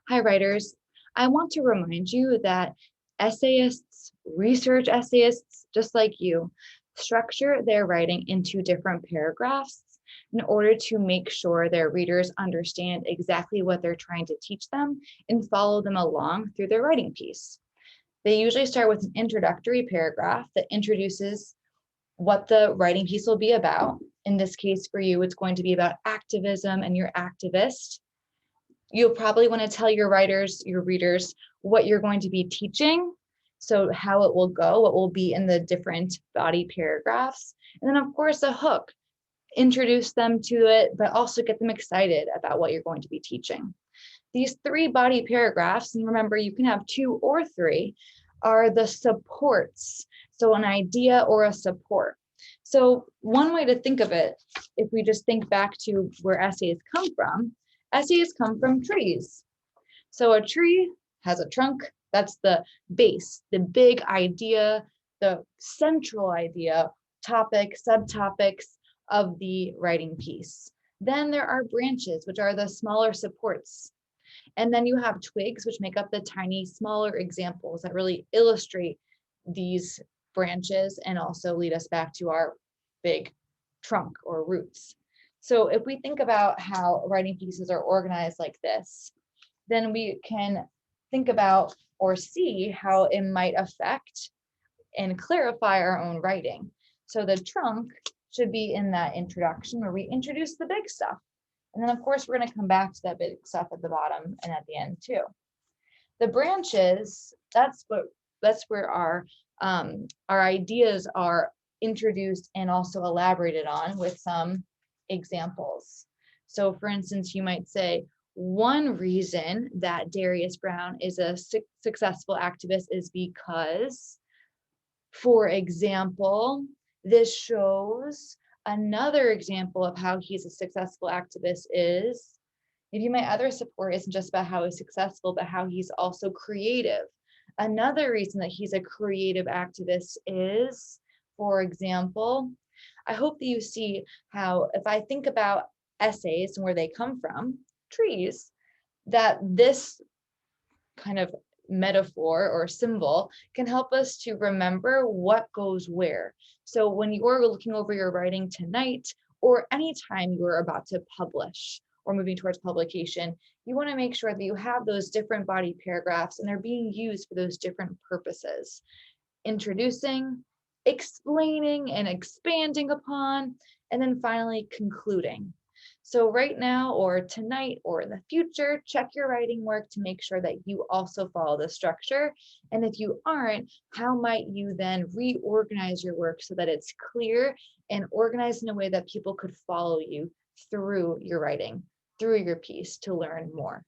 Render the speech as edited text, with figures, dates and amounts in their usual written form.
Hi, writers. I want to remind you that essayists, research essayists, just like you, structure their writing into different paragraphs in order to make sure their readers understand exactly what they're trying to teach them and follow them along through their writing piece. They usually start with an introductory paragraph that introduces what the writing piece will be about. In this case, for you, it's going to be about activism and your activist. You'll probably want to tell your writers, your readers, what you're going to be teaching. So how it will go, what will be in the different body paragraphs. And then of course a hook, introduce them to it, but also get them excited about what you're going to be teaching. These three body paragraphs, and remember you can have two or three, are the supports. So an idea or a support. So one way to think of it, if we just think back to where essays come from trees. So a tree has a trunk, that's the base, the big idea, the central idea, topic, subtopics of the writing piece. Then there are branches, which are the smaller supports. And then you have twigs, which make up the tiny, smaller examples that really illustrate these branches and also lead us back to our big trunk or roots. So if we think about how writing pieces are organized like this, then we can think about or see how it might affect and clarify our own writing. So the trunk should be in that introduction where we introduce the big stuff. And then of course, we're gonna come back to that big stuff at the bottom and at the end too. The branches, that's where our ideas are introduced and also elaborated on with some examples. So for instance, you might say, one reason that Darius Brown is a successful activist is because, for example, this shows. Another example of how he's a successful activist is, maybe my other support isn't just about how he's successful, but how he's also creative. Another reason that he's a creative activist is, for example, I hope that you see how if I think about essays and where they come from, trees, that this kind of metaphor or symbol can help us to remember what goes where. So when you're looking over your writing tonight, or anytime you're about to publish or moving towards publication, you want to make sure that you have those different body paragraphs and they're being used for those different purposes. Introducing, explaining and expanding upon, and then finally concluding. So right now or tonight or in the future, check your writing work to make sure that you also follow the structure. And if you aren't, how might you then reorganize your work so that it's clear and organized in a way that people could follow you through your writing, through your piece to learn more.